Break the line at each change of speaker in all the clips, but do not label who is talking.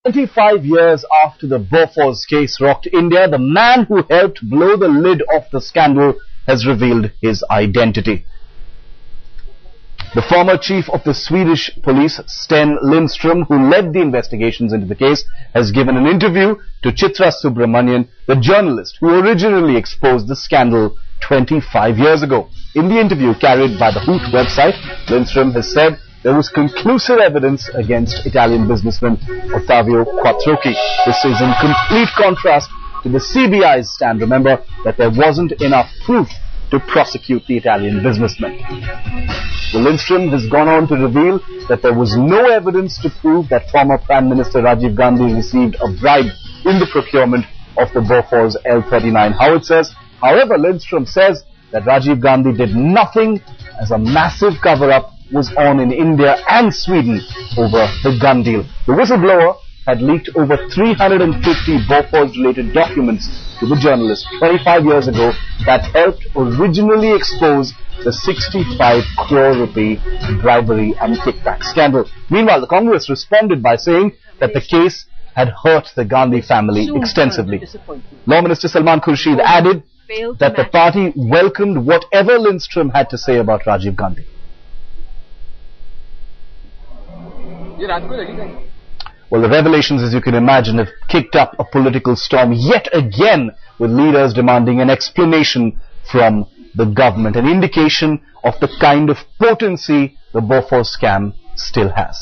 25 years after the Bofors case rocked India, the man who helped blow the lid off the scandal has revealed his identity. The former chief of the Swedish police, Sten Lindström, who led the investigations into the case, has given an interview to Chitra Subramanian, the journalist who originally exposed the scandal 25 years ago. In the interview carried by the Hoot website, Lindström has said there was conclusive evidence against Italian businessman Ottavio Quattrocchi. This is in complete contrast to the CBI's stand. Remember that there wasn't enough proof to prosecute the Italian businessman. Lindström has gone on to reveal that there was no evidence to prove that former Prime Minister Rajiv Gandhi received a bribe in the procurement of the Bofors L-39 howitzers. However, Lindström says that Rajiv Gandhi did nothing as a massive cover-up was on in India and Sweden over the gun deal. The whistleblower had leaked over 350 Bofors-related documents to the journalist 25 years ago that helped originally expose the 65 crore rupee bribery and kickback scandal. Meanwhile, the Congress responded by saying that the case had hurt the Gandhi family extensively. Law Minister Salman Khurshid added that the party welcomed whatever Lindström had to say about Rajiv Gandhi. Well, the revelations, as you can imagine, have kicked up a political storm yet again, with leaders demanding an explanation from the government, an indication of the kind of potency the Bofors scam still has.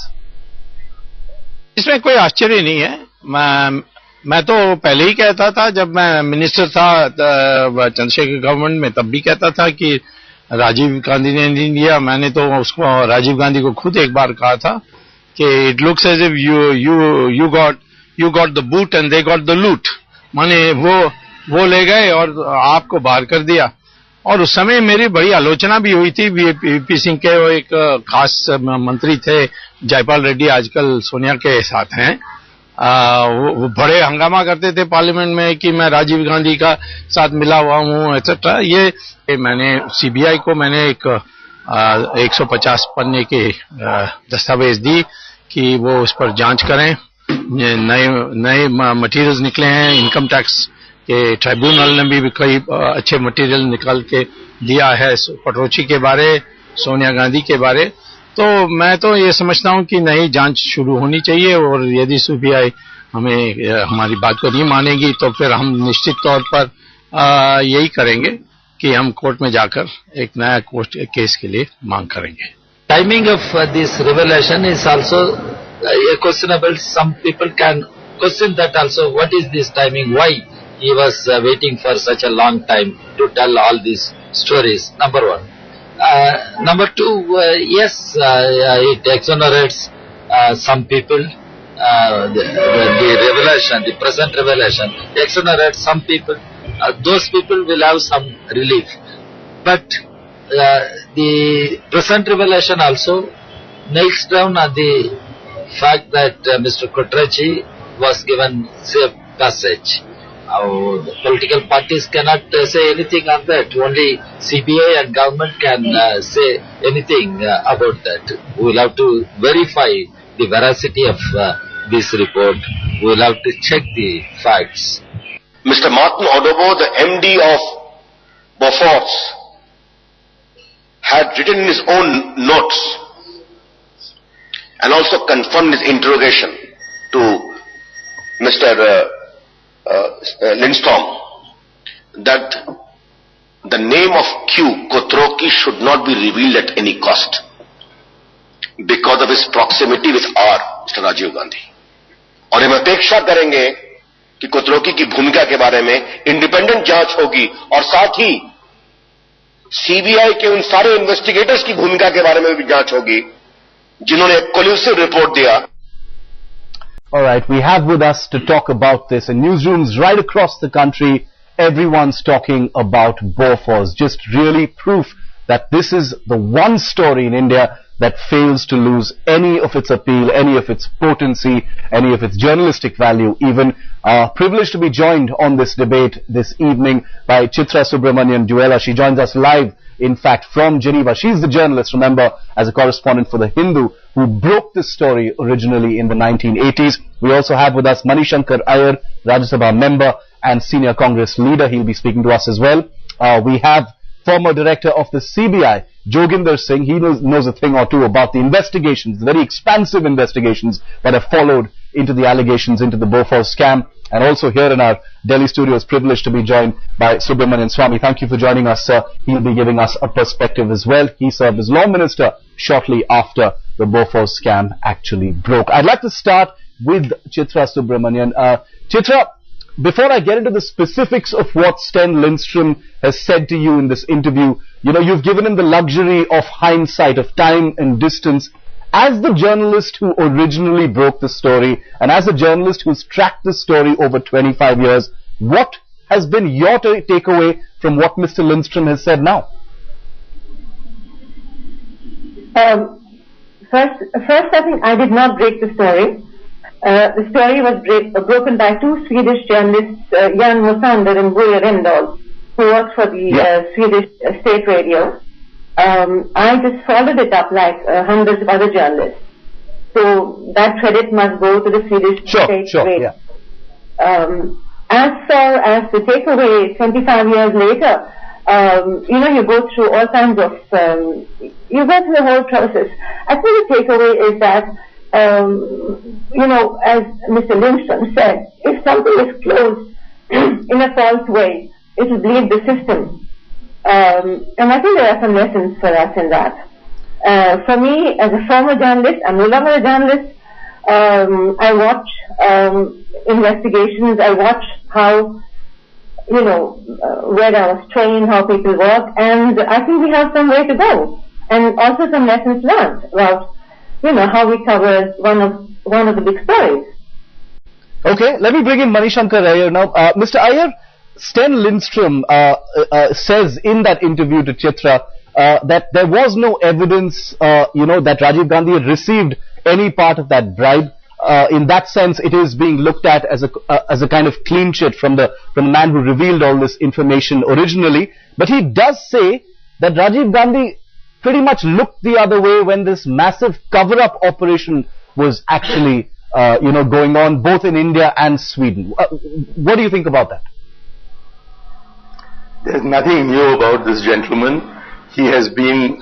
इसमें कोई आश्चर्य नहीं है। मैं तो पहले ही कहता था, जब मैं मिनिस्टर था चंद्रशेखर गवर्नमेंट में, तब भी कहता था कि राजीव गांधी ने नहीं दिया। मैंने तो उसको राजीव गांधी को खुद एक बार कहा था कि it looks as if you got the boot and they got the loot, माने वो ले गए और आपको बाहर कर दिया। और उस समय मेरी बड़ी आलोचना भी हुई थी। वीपी सिंह के वो एक खास मंत्री थे, जयपाल रेड्डी, आजकल सोनिया के साथ हैं। वो बड़े हंगामा करते थे पार्लियामेंट में कि मैं राजीव गांधी का साथ मिला हुआ हूँ, एटसेट्रा। ये मैंने सीबीआई को मैंने एक 150 पन्ने के दस्तावेज दी कि वो उस पर जांच करें। नए मटेरियल्स निकले हैं, इनकम टैक्स के ट्राइब्यूनल ने भी कई अच्छे मटेरियल निकाल के दिया है पटरोची के बारे, सोनिया गांधी के बारे। तो मैं तो ये समझता हूँ कि नई जांच शुरू होनी चाहिए, और यदि सीबीआई हमारी बात को नहीं मानेगी तो फिर हम निश्चित तौर पर यही करेंगे कि हम कोर्ट में जाकर एक नया कोर्ट केस के लिए मांग करेंगे।
Timing of this revelation is also questionable. Some people can question that also. What is this timing? Why he was waiting for such a long time to tell all these stories? Number one. Number two, yes, it exonerates some people. The revelation, the present revelation, exonerates some people. Those people will have some relief. But the present revelation also nails down on the fact that Mr. Quattrocchi was given safe passage. The political parties cannot say anything on that. Only CBI and government can say anything about that. We will have to verify the veracity of this report. We will have to check the facts.
Mr. Martin Odobo, the MD of Bofors, had written in his own notes and also confirmed his interrogation to Mr. Lindström that the name of Quattrocchi should not be revealed at any cost because of his proximity with Mr. Rajiv Gandhi. और हम अपेक्षा करेंगे कि क्वाट्रोकी की भूमिका के बारे में इंडिपेंडेंट जांच होगी, और साथ ही सीबीआई के उन सारे इन्वेस्टिगेटर्स की भूमिका के बारे में भी जांच होगी जिन्होंने एक कोल्यूसिव रिपोर्ट दिया।
All right, we have with us to talk about this in newsrooms right across the country. Everyone's talking about Bofors. Just really proof that this is the one story in India that fails to lose any of its appeal, any of its potency, any of its journalistic value. Even privileged to be joined on this debate this evening by Chitra Subramanian Duella. She joins us live, in fact, from Geneva. She's the journalist, remember, as a correspondent for The Hindu, who broke this story originally in the 1980s. We also have with us Manishankar Iyer, Rajya Sabha member and senior Congress leader. He'll be speaking to us as well. We have former director of the CBI, Joginder Singh. He knows a thing or two about the investigations, the very expansive investigations that have followed into the allegations into the Bofors scam. And also here in our Delhi studios, privileged to be joined by Subramanian Swamy. Thank you for joining us, sir. He'll be giving us a perspective as well. He served as Law Minister shortly after the Bofors scam actually broke. I'd like to start with Chitra Subramanian. Chitra, before I get into the specifics of what Sten Lindstrom has said to you in this interview, you've given him the luxury of hindsight, of time and distance. As the journalist who originally broke the story, and as a journalist who's tracked the story over 25 years, what has been your takeaway from what Mr. Lindstrom has said now?
First, I think I did not break the story. The story was broken by two Swedish journalists, Jan Mosander and Börje Rendahl, who worked for the Swedish state radio. I just followed it up like hundreds of other journalists. So that credit must go to the Swedish state radio. Yeah. As far as the takeaway 25 years later, you go through all kinds of, you go through the whole process. I think the takeaway is that, as Mr. Lindstrom said, if something is closed in a false way, it will bleed the system. And I think there are some lessons for us in that. For me, as a former journalist, I'm no longer a journalist. I watch investigations. I watch how, where I was trained, how people work, and I think we have some way to go. And also some lessons learned about, how we cover one of the big stories.
Okay, let me bring in Manishankar Iyer now. Mr. Iyer, Sten Lindstrom says in that interview to Chitra that there was no evidence, that Rajiv Gandhi had received any part of that bribe. In that sense, it is being looked at as a kind of clean chit from the man who revealed all this information originally. But he does say that Rajiv Gandhi pretty much looked the other way when this massive cover-up operation was actually, going on both in India and Sweden. What do you think about that?
There's nothing new about this gentleman. He has been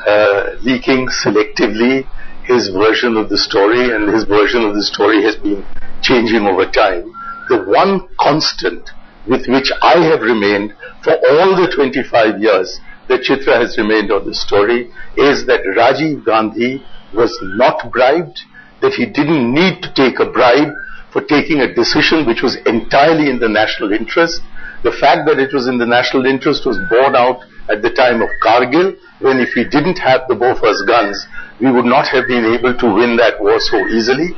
leaking selectively his version of the story, and his version of the story has been changing over time. The one constant with which I have remained for all the 25 years that Chitra has remained on the story is that Rajiv Gandhi was not bribed, that he didn't need to take a bribe for taking a decision which was entirely in the national interest. The fact that it was in the national interest was borne out at the time of Kargil, when if we didn't have the Bofors guns, we would not have been able to win that war so easily.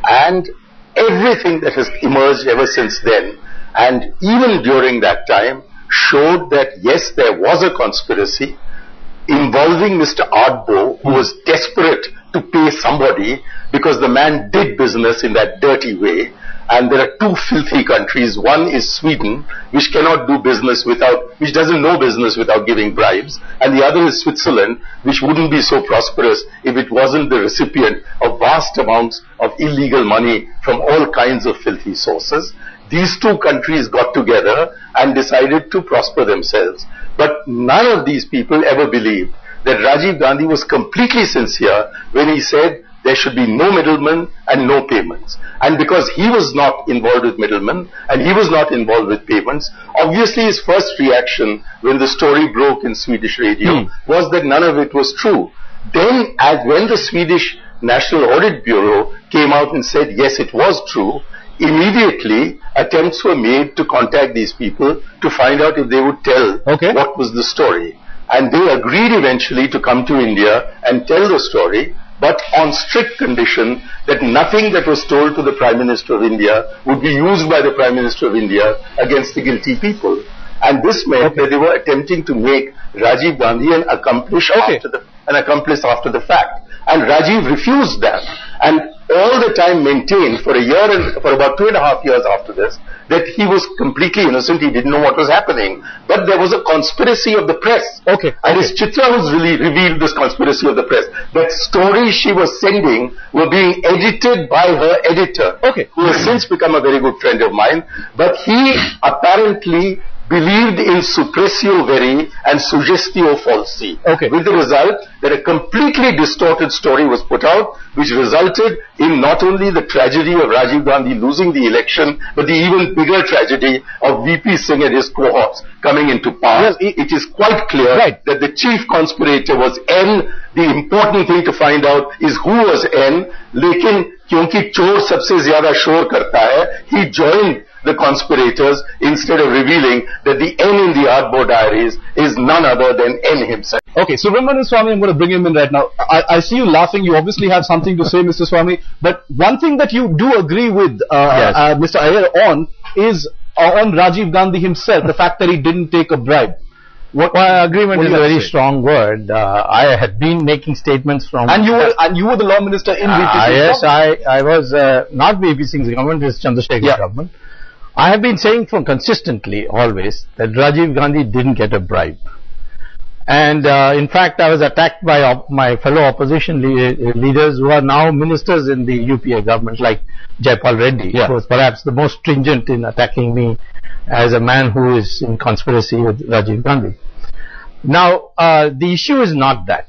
And everything that has emerged ever since then, and even during that time, showed that yes, there was a conspiracy involving Mr. Ardbo, who was desperate to pay somebody because the man did business in that dirty way. And there are two filthy countries. One is Sweden, which cannot do business which doesn't know business without giving bribes. And the other is Switzerland, which wouldn't be so prosperous if it wasn't the recipient of vast amounts of illegal money from all kinds of filthy sources. These two countries got together and decided to prosper themselves. But none of these people ever believed that Rajiv Gandhi was completely sincere when he said there should be no middlemen and no payments. And because he was not involved with middlemen and he was not involved with payments, obviously his first reaction when the story broke in Swedish radio was that none of it was true. Then, when the Swedish National Audit Bureau came out and said, yes, it was true, immediately attempts were made to contact these people to find out if they would tell what was the story. And they agreed eventually to come to India and tell the story, but on strict condition that nothing that was told to the Prime Minister of India would be used by the Prime Minister of India against the guilty people. And this meant that they were attempting to make Rajiv Gandhi an accomplice after the fact. And Rajiv refused that, and all the time maintained for about 2.5 years after this, that he was completely innocent, he didn't know what was happening. But there was a conspiracy of the press.
Okay.
And it's Chitra who's really revealed this conspiracy of the press. That stories she was sending were being edited by her editor.
Okay.
Who has since become a very good friend of mine. But he apparently believed in suppressio veri and suggestio falsi.
Okay.
With the result that a completely distorted story was put out, which resulted in not only the tragedy of Rajiv Gandhi losing the election, but the even bigger tragedy of VP Singh and his cohorts coming into power.
Well,
it is quite clear that the chief conspirator was N. The important thing to find out is who was N. Lekin kyunki chor sabse zyada shor karta hai, he joined the conspirators instead of revealing that the N in the Artbo diaries is none other than N himself.
Okay, Subramanian Swamy, I'm going to bring him in right now. I see you laughing. You obviously have something to say, Mr. Swamy. But one thing that you do agree with Mr. Iyer on is on Rajiv Gandhi himself, the fact that he didn't take a bribe.
Agreement is a very strong word. I had been making statements from...
And you were the law minister in VP Singh's
government. Yes, I was not VP Singh's government, it's Chandrasekhar's government. I have been saying consistently always that Rajiv Gandhi didn't get a bribe. And in fact, I was attacked by my fellow opposition leaders who are now ministers in the UPA government, like Jaipal Reddy, who was perhaps the most stringent in attacking me as a man who is in conspiracy with Rajiv Gandhi. Now, the issue is not that.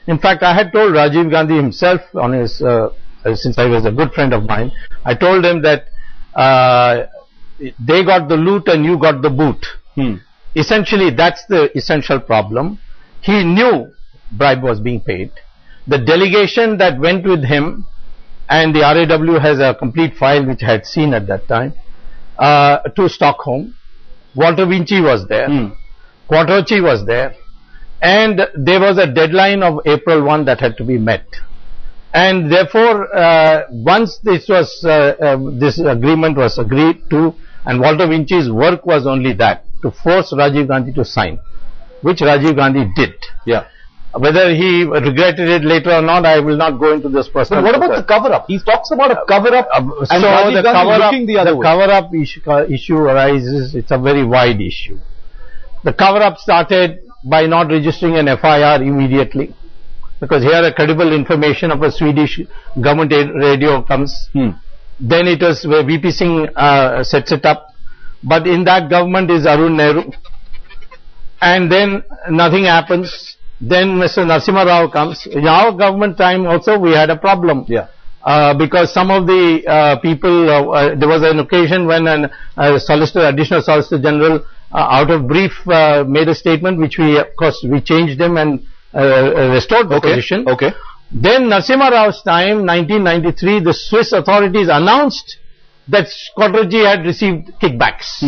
In fact, I had told Rajiv Gandhi himself on his, since I was a good friend of mine, I told him that they got the loot and you got the boot. Essentially, that's the essential problem. He knew bribe was being paid. The delegation that went with him, and the RAW has a complete file which I had seen at that time, to Stockholm. Walter Vinci was there. Quattrochi was there. And there was a deadline of April 1 that had to be met. And therefore, once this was this agreement was agreed to, and Walter Vinci's work was only that, to force Rajiv Gandhi to sign, which Rajiv Gandhi did. Whether he regretted it later or not, I will not go into this personal.
But what about the cover-up? He talks about a cover-up, and
so
Rajiv Gandhi looking the other way.
Cover-up issue arises. It's a very wide issue. The cover-up started by not registering an FIR immediately, because here a credible information of a Swedish government radio comes. Then it was where VP Singh sets it up, but in that government is Arun Nehru, and then nothing happens. Then Mr. Narasimha Rao comes. In our government time also we had a problem. Because some of the people, there was an occasion when additional Solicitor General, out of brief, made a statement which we, of course, we changed him and restored the position. Then Narasimha Rao's time, 1993, the Swiss authorities announced that Quattrochi had received kickbacks.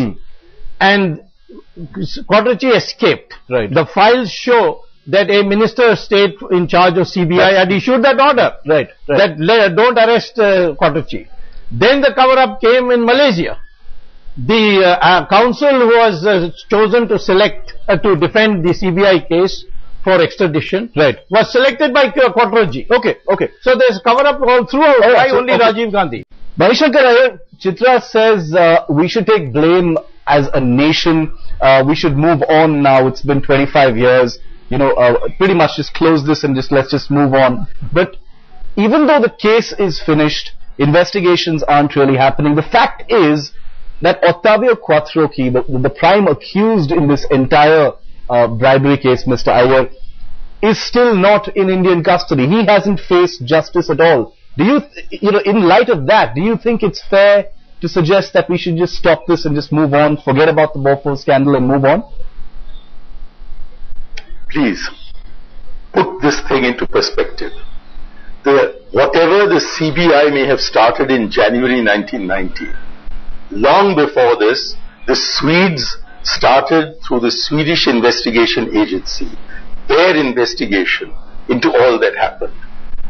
And Quattrochi escaped. The files show that a minister of state in charge of CBI had issued that order. That don't arrest Quattrochi. Then the cover-up came in Malaysia. The council who was chosen to select, to defend the CBI case for extradition, was selected by Quattrochi. So there's cover-up all throughout. Why only Rajiv Gandhi?
Manishankar, Chitra says we should take blame as a nation. We should move on now. It's been 25 years. You know, pretty much just close this and let's just move on. But even though the case is finished, investigations aren't really happening. The fact is that Ottavio Quattrochi, the prime accused in this entire bribery case, Mr. Iyer, is still not in Indian custody. He hasn't faced justice at all. Do you, in light of that, do you think it's fair to suggest that we should just stop this and just move on, forget about the Bofors scandal and move on?
Please, put this thing into perspective. Whatever the CBI may have started in January 1990, long before this, the Swedes started through the Swedish investigation agency, their investigation into all that happened.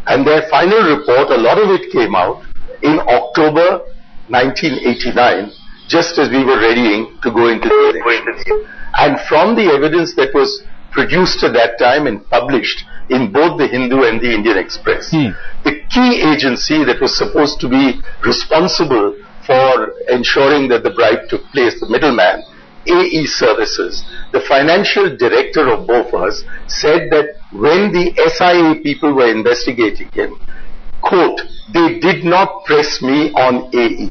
And their final report, a lot of it came out in October 1989, just as we were readying to go into the election. And from the evidence that was produced at that time and published in both the Hindu and the Indian Express, the key agency that was supposed to be responsible for for ensuring that the bribe took place, the middleman, AE Services, the financial director of Bofors, said that when the SIA people were investigating him, quote, they did not press me on AE.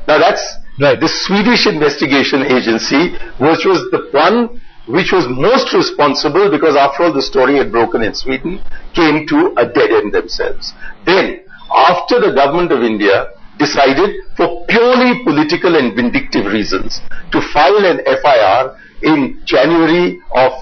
Now that's right. The Swedish investigation agency, which was the one which was most responsible, because after all the story had broken in Sweden, came to a dead end themselves. Then, after the government of India decided for purely political and vindictive reasons to file an FIR in January of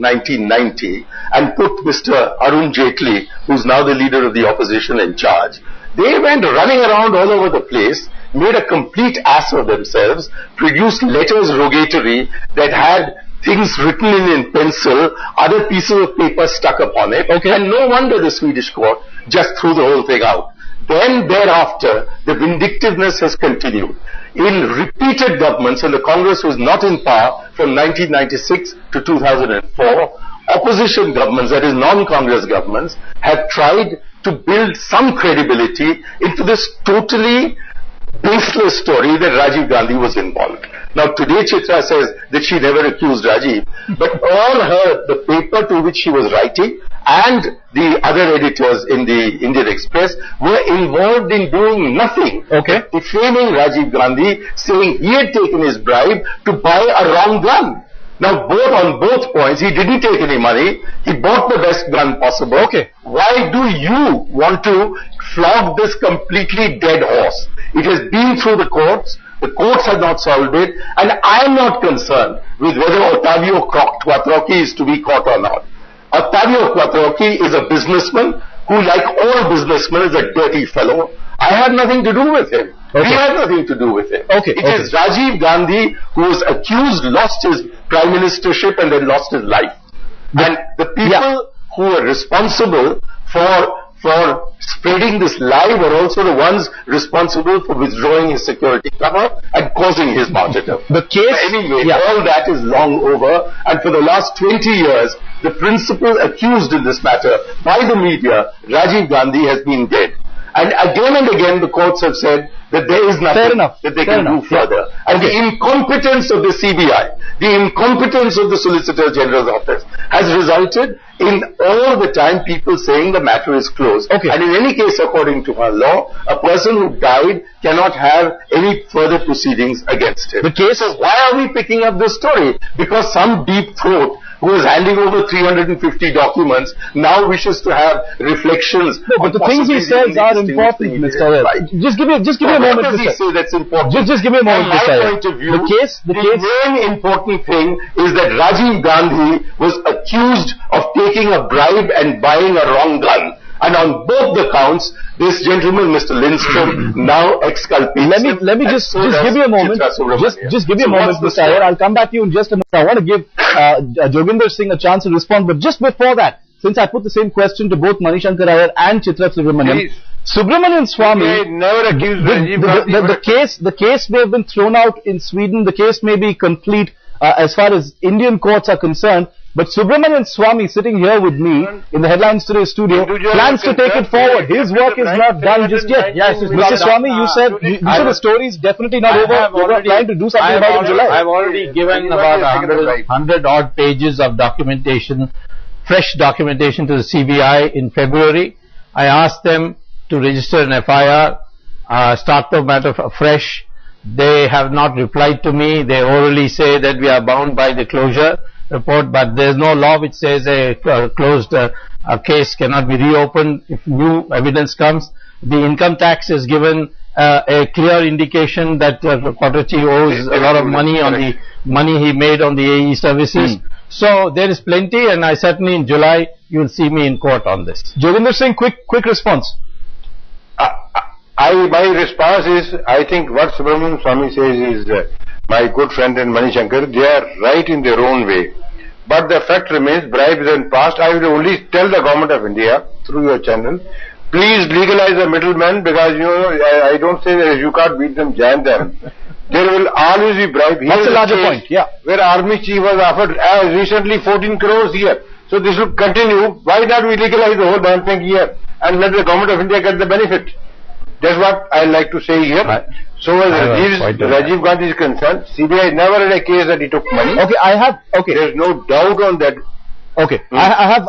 1990 and put Mr. Arun Jaitley, who's now the leader of the opposition, in charge, they went running around all over the place, made a complete ass of themselves, produced letters rogatory that had things written in pencil, other pieces of paper stuck upon it, and no wonder the Swedish court just threw the whole thing out. Then thereafter, the vindictiveness has continued. In repeated governments, and the Congress was not in power from 1996 to 2004, opposition governments, that is non-Congress governments, have tried to build some credibility into this totally baseless story that Rajiv Gandhi was involved. Now today Chitra says that she never accused Rajiv, but all the paper to which she was writing and the other editors in the Indian Express were involved in doing nothing. Defaming Rajiv Gandhi, saying he had taken his bribe to buy a wrong gun. Now on both points, he didn't take any money, he bought the best gun possible. Why do you want to flog this completely dead horse? It has been through the courts have not solved it, and I am not concerned with whether Ottavio Quattrocchi is to be caught or not. Ottavio Quattrocchi is a businessman who, like all businessmen, is a dirty fellow. I have nothing to do with him. We have nothing to do with him. It is Rajiv Gandhi who was accused, lost his prime ministership and then lost his life. And the people who are responsible for spreading this lie were also the ones responsible for withdrawing his security cover and causing his martyrdom. The case, anyway, all that is long over, and for the last 20 years, the principal accused in this matter by the media, Rajiv Gandhi, has been dead. And again the courts have said that there is nothing that they can do further. And the incompetence of the CBI, the incompetence of the Solicitor General's office has resulted in all the time people saying the matter is closed. And in any case, according to our law, a person who died cannot have any further proceedings against him. The case is, why are we picking up this story? Because some deep throat who is handing over 350 documents now wishes to have reflections. No, but the things he says are important, Mr. Just give me a moment. What does he say that's important? Just give me a moment, Mr. From my point of view, the main important thing is that Rajiv Gandhi was accused of taking a bribe and buying a wrong gun. And on both the counts, this gentleman, Mr. Lindstrom, now exculpates. Let me just give you a moment. Just give me a moment, Mr. Iyer. I'll come back to you in just a moment. I want to give Joginder Singh a chance to respond, but just before that, since I put the same question to both Manishankar Iyer and Chitra Subramanian, Subramanian Swamy, never accused the case may have been thrown out in Sweden. The case may be complete as far as Indian courts are concerned. But Subramanian Swamy, sitting here with me in the Headlines Today studio, plans to take it forward. His work is not done just yet. Yes, Mr. Swamy, you said the story is definitely not over. You are trying to do something about it in July.
I've already given about 100 odd pages of documentation, fresh documentation to the CBI in February. I asked them to register an FIR, start the matter afresh. They have not replied to me. They orally say that we are bound by the closure report, but there is no law which says a closed case cannot be reopened if new evidence comes. The income tax has given a clear indication that Quattrocchi owes a lot of money on the money he made on the AE services. So there is plenty, and I certainly in July you will see me in court on this.
Joginder Singh, quick response.
My response is, I think what Subramanian Swamy says is my good friend and Manishankar, they are right in their own way. But the fact remains, bribe is in past. I will only tell the government of India, through your channel, please legalize the middlemen, because I don't say that you can't beat them, jam them. There will always be bribe.
That's a larger point,
where Army Chief was offered recently 14 crores here. So this will continue. Why not we legalize the whole damn thing here and let the government of India get the benefit? That's what I like to say here. So as Rajiv Gandhi is concerned, CBI never had a case that he took money.
Okay,
There is no doubt on that.
Okay, I have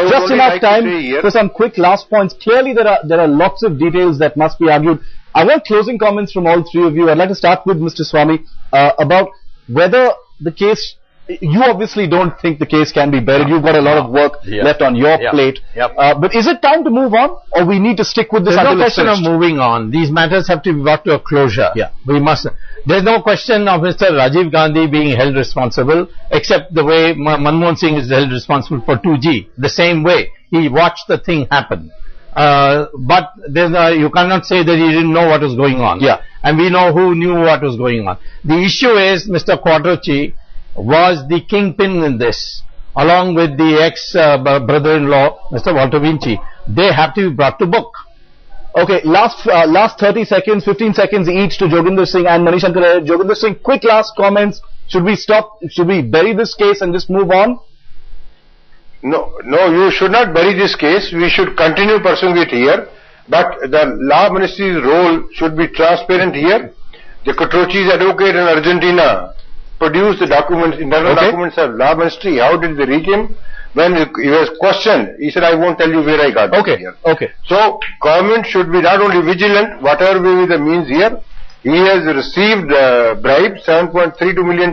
just enough time for some quick last points. Clearly, there are lots of details that must be argued. I want closing comments from all three of you. I'd like to start with Mr. Swamy about whether the case. You obviously don't think the case can be buried. You've got a lot of work left on your plate. But is it time to move on, or we need to stick with this?
There's no question of moving on. These matters have to be brought to a closure. We must. There's no question of Mr. Rajiv Gandhi being held responsible, except the way Manmohan Singh is held responsible for 2G. The same way he watched the thing happen. But you cannot say that he didn't know what was going on. And we know who knew what was going on. The issue is Mr. Quattrochi was the kingpin in this, along with the ex-brother-in-law, Mr. Walter Vinci. They have to be brought to book.
Okay, last 30 seconds, 15 seconds each to Joginder Singh and Manishankar. Joginder Singh, quick last comments. Should we stop? Should we bury this case and just move on?
No, you should not bury this case. We should continue pursuing it here. But the law ministry's role should be transparent here. The Quattrochi's advocate in Argentina produced the documents, internal documents of law ministry. How did they reach him? When he was questioned, he said, I won't tell you where I got it here. So, government should be not only vigilant, whatever may be the means here. He has received bribes, $7.32 million.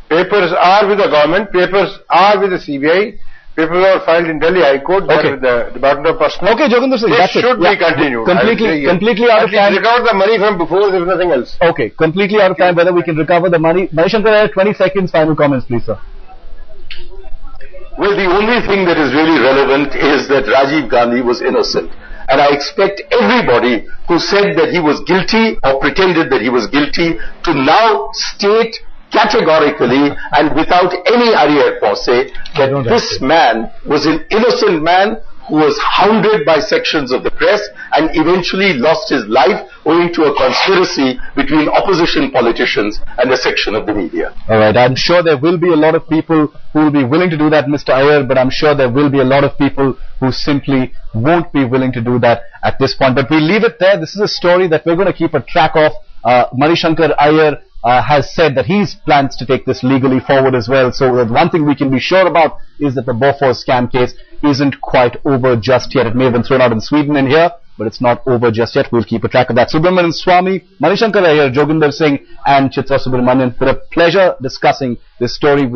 Papers are with the government, papers are with the CBI, papers are filed in Delhi High Court, with the Department of Personnel.
Okay, Joginder Singh,
this should be continued.
Completely out of time.
Recover the money from before, there is nothing else.
Okay, completely out of time, whether we can recover the money. Manishankar, 20 seconds, final comments, please, sir.
Well, the only thing that is really relevant is that Rajiv Gandhi was innocent. And I expect everybody who said that he was guilty or pretended that he was guilty to now state categorically and without any arrière-pensée that this man was an innocent man who was hounded by sections of the press and eventually lost his life owing to a conspiracy between opposition politicians and a section of the media.
Alright, I'm sure there will be a lot of people who will be willing to do that, Mr. Iyer, but I'm sure there will be a lot of people who simply won't be willing to do that at this point. But we leave it there. This is a story that we're going to keep a track of. Manishankar Iyer has said that he plans to take this legally forward as well. So that one thing we can be sure about is that the Bofors scam case isn't quite over just yet. It may have been thrown out in Sweden and here, but it's not over just yet. We'll keep a track of that. Subramanian Swamy, Manishankar Iyer, Joginder Singh and Chitra Subramanian. It's been a pleasure discussing this story with